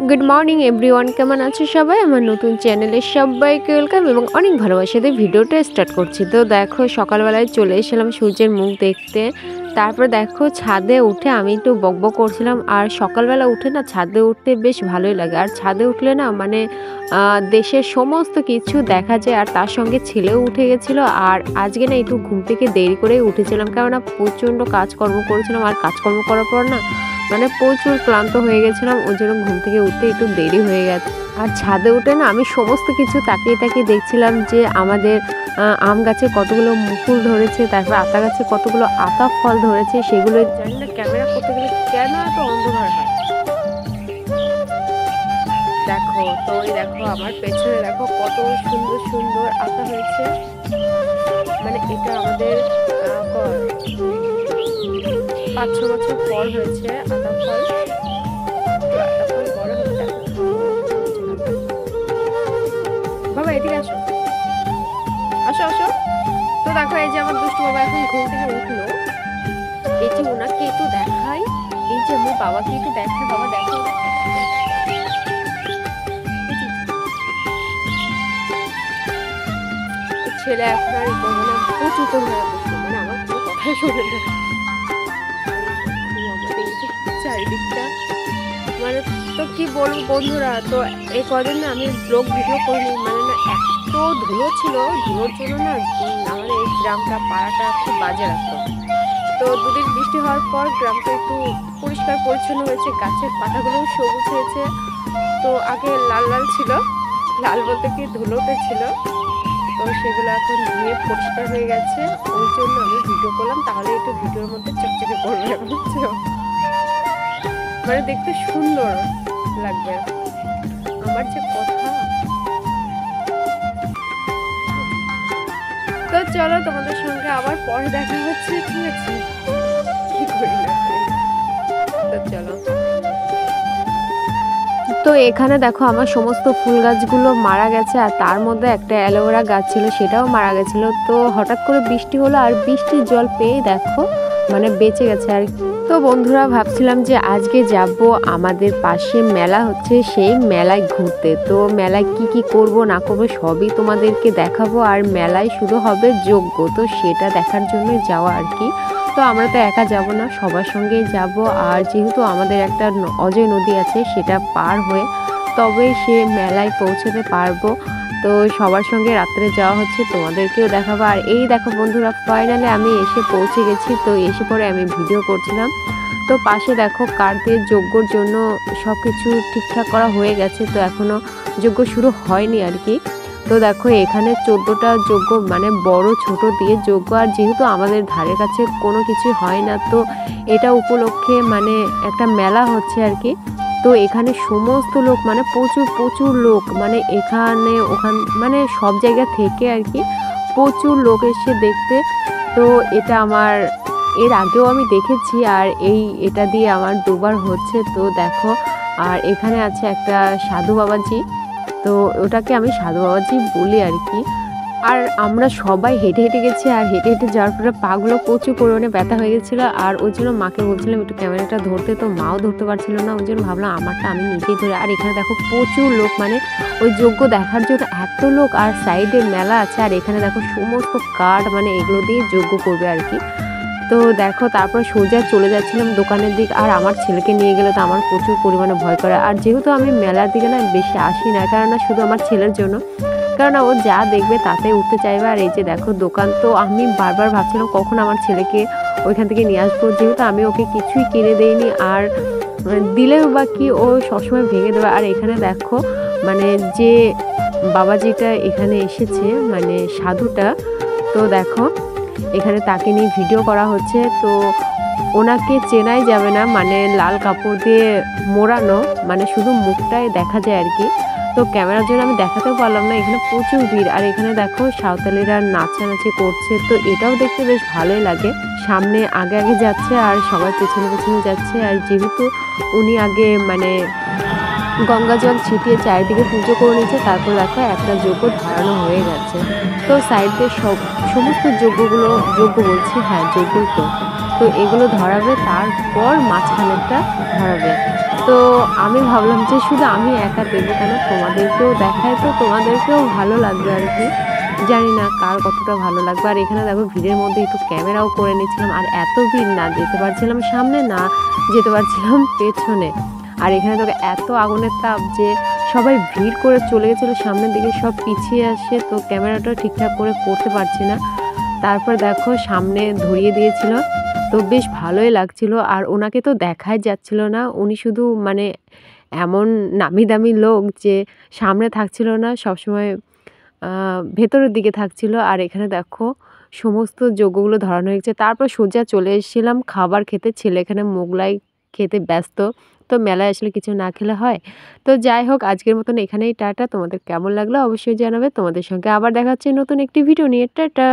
Good morning everyone, কেমন আছো সবাই? আমার নতুন চ্যানেলে সবাইকে ওয়েলকাম এবং অনেক ভালোবাসা দিয়ে ভিডিওটা স্টার্ট করছি। তো দেখো সকালবেলায় চলে এসেছিলাম সূর্যের মুখ দেখতে। তারপর দেখো ছাদে উঠে আমি একটু বকবক করছিলাম। আর সকালবেলা উঠে না ছাদে উঠতে বেশ ভালোই লাগে। আর ছাদে উঠলে না মানে দেশের সমস্ত কিছু দেখা যায়। আর তার সঙ্গে ছেলেও উঠে গেছিলো। আর আজকে না একটু ঘুম থেকে দেরি করেই উঠেছিলাম, কেননা প্রচণ্ড কাজকর্ম করেছিলাম। আর কাজকর্ম করার পর না মানে প্রচুর ক্লান্ত হয়ে গেছিলাম, ওই জন্য ঘুম থেকে উঠতে একটু দেরি হয়ে গেছে। আর ছাদে উঠে না আমি সমস্ত কিছু তাকিয়ে তাকিয়ে দেখছিলাম যে আমাদের আম গাছে কতগুলো মুকুল ধরেছে, তারপর আতা গাছে কতগুলো আতা ফল ধরেছে। সেগুলো জানি না ক্যামেরা করতে গেলে কেন এত অন্ধকার হয়। দেখো তো ওই দেখো আমার পেছনে দেখো কত সুন্দর সুন্দর আতা হয়েছে। মানে এটা আমাদের 5-6 বছর পর হয়েছে আতা ফল। আতা ফল বড় হলে দেখো বাবা এদিকে আসো আসো আসো। তো দেখো এই যে আমার দুষ্টু বাবা এখন ঘুম থেকে উঠলো। এই যে ওনাকে একটু দেখাই, এই যে আমার বাবাকে একটু দেখাই। বাবা দেখো ছেলে এখন আর করবো না, প্রচুর করে বসলো, মানে আমার কোনো কথাই শোনে না। চারিদিকটা মানে তো কি বলবো বন্ধুরা, তো এই কদিন না আমি ব্লগ ভিডিও করিনি, মানে না এত ধুলো ছিল, ধুলোর জন্য না আমাদের এই গ্রামটা পাড়াটা খুব বাজে লাগতো। তো দুদিন বৃষ্টি হওয়ার পর গ্রামটা একটু পরিষ্কার পরিচ্ছন্ন হয়েছে, গাছের পাতাগুলোও সবুজ হয়েছে। তো আগে লাল লাল ছিল, লাল বলতে কি ধুলোতে ছিল, তো সেগুলো এখন ধুয়ে পরিষ্কার হয়ে গেছে। ওই জন্য আমি ভিডিও করলাম, তাহলে একটু ভিডিওর মধ্যে চকচকে করবে, বুঝছো? মানে দেখতে সুন্দর লাগবে। আমার যে কথা, তো চলো তোমাদের সঙ্গে আবার পরে দেখা হচ্ছে, ঠিক আছে? কি করি না তো চলো। তো এখানে দেখো আমার সমস্ত ফুল গাছগুলো মারা গেছে, আর তার মধ্যে একটা অ্যালোভেরা গাছ ছিল সেটাও মারা গেছিল। তো হঠাৎ করে বৃষ্টি হলো, আর বৃষ্টির জল পেয়ে দেখো মানে বেঁচে গেছে। আর তো বন্ধুরা ভাবছিলাম যে আজকে যাব আমাদের পাশে মেলা হচ্ছে, সেই মেলায় ঘুরতে। তো মেলায় কি কি করব না করব সবই তোমাদেরকে দেখাবো। আর মেলায় শুরু হবে যজ্ঞ, তো সেটা দেখার জন্য যাওয়া আর কি। তো আমরা তো একা যাব না, সবার সঙ্গেই যাব। আর যেহেতু আমাদের একটা অজয় নদী আছে, সেটা পার হয়ে তবে সে মেলায় পৌঁছতে পারবো। তো সবার সঙ্গে রাত্রে যাওয়া হচ্ছে, তোমাদেরকেও দেখাবো। আর এই দেখো বন্ধুরা ফাইনালি আমি এসে পৌঁছে গেছি। তো এসে পরে আমি ভিডিও করছিলাম। তো পাশে দেখো কার্ডের যজ্ঞর জন্য সব কিছু ঠিকঠাক করা হয়ে গেছে, তো এখনও যজ্ঞ শুরু হয়নি আর কি। তো দেখো এখানে 14টা যজ্ঞ, মানে বড় ছোট দিয়ে যজ্ঞ। আর যেহেতু আমাদের ধারে কাছে কোনো কিছু হয় না, তো এটা উপলক্ষে মানে একটা মেলা হচ্ছে আর কি। তো এখানে সমস্ত লোক মানে প্রচুর প্রচুর লোক, মানে এখানে ওখান মানে সব জায়গা থেকে আর কি প্রচুর লোক এসে দেখতে। তো এটা আমার এর আগেও আমি দেখেছি, আর এটা দিয়ে আমার দুবার হচ্ছে। তো দেখো আর এখানে আছে একটা সাধু বাবাজি, তো ওটাকে আমি সাধু বাবাজি বলি আর কি। আর আমরা সবাই হেঁটে হেঁটে গেছি, আর হেঁটে হেঁটে যাওয়ার পরে পাগুলো প্রচুর পরিমাণে ব্যথা হয়ে গেছিলো। আর ওই জন্য মাকে বলছিলাম একটু ক্যামেরাটা ধরতে, তো মাও ধরতে পারছিল না, ওই জন্য ভাবলাম আমারটা আমি নিজেই ধরে। আর এখানে দেখো প্রচুর লোক, মানে ওই যজ্ঞ দেখার জন্য এত লোক। আর সাইডে মেলা আছে, আর এখানে দেখো সমস্ত কাঠ, মানে এগুলো দিয়ে যজ্ঞ করবে আর কি। তো দেখো তারপর সোজা চলে যাচ্ছিলাম দোকানের দিক। আর আমার ছেলেকে নিয়ে গেলে তো আমার প্রচুর পরিমাণে ভয় করে। আর যেহেতু আমি মেলার দিকে না বেশি আসি না, কেননা শুধু আমার ছেলের জন্য, কেননা ও যা দেখবে তাতে উঠতে চাইবে। আর এই যে দেখো দোকান, তো আমি বারবার ভাবছিলাম কখন আমার ছেলেকে ওইখান থেকে নিয়ে আসবো, যেহেতু আমি ওকে কিছুই কিনে দেইনি। আর দিলেও বা কি, ও সবসময় ভেঙে দেবে। আর এখানে দেখো মানে যে বাবাজিটা এখানে এসেছে, মানে সাধুটা, তো দেখো এখানে তাকে নিয়ে ভিডিও করা হচ্ছে। তো ওনাকে চেনাই যাবে না, মানে লাল কাপড় দিয়ে মোড়ানো, মানে শুধু মুখটাই দেখা যায় আর কি। তো ক্যামেরার জন্য আমি দেখাতেও পারলাম না, এখানে প্রচুর ভিড়। আর এখানে দেখো সাঁওতালিরা নাচানাচি করছে, তো এটাও দেখতে বেশ ভালোই লাগে। সামনে আগে আগে যাচ্ছে আর সবাই পেছনে পেছনে যাচ্ছে। আর যেহেতু উনি আগে মানে গঙ্গা জল ছিটিয়ে চারিদিকে পুজো করে নিচ্ছে, তারপর দেখো একটা যজ্ঞ ধরানো হয়ে গেছে। তো সাইড দিয়ে সমস্ত যজ্ঞগুলো, যজ্ঞ বলছি হ্যাঁ যজ্ঞ, তো এগুলো ধরাবে, তারপর মাঝখানেরটা ধরাবে। তো আমি ভাবলাম যে শুধু আমি একা দেবো কেন, তোমাদেরকেও দেখায় তো তোমাদেরকেও ভালো লাগবে আর কি। জানি না কার কতটা ভালো লাগবে। আর এখানে দেখো ভিড়ের মধ্যে একটু ক্যামেরাও করে নিচ্ছিলাম। আর এত ভিড়, না যেতে পারছিলাম সামনে, না যেতে পারছিলাম পেছনে। আর এখানে দেখো এত আগুনের তাপ যে সবাই ভিড় করে চলে গেছিলো সামনের দিকে, সব পিছিয়ে আসে, তো ক্যামেরাটা ঠিকঠাক করে করতে পারছি না। তারপর দেখো সামনে ধরিয়ে দিয়েছিল, তো বেশ ভালোই লাগছিল। আর ওনাকে তো দেখাই যাচ্ছিল না, উনি শুধু মানে এমন নামি দামি লোক যে সামনে থাকছিল না, সবসময় ভেতরের দিকে থাকছিল। আর এখানে দেখো সমস্ত যজ্ঞগুলো ধরানো হয়েছে। তারপর সোজা চলে এসেছিলাম খাবার খেতে। ছেলে এখানে মোগলাই খেতে ব্যস্ত। তো মেলায় আসলে কিছু না খেলে হয়। তো যাই হোক, আজকের মতন এখানেই টাটা। তোমাদের কেমন লাগলো অবশ্যই জানাবে। তোমাদের সঙ্গে আবার দেখা হচ্ছে নতুন একটি ভিডিও নিয়ে। টাটা।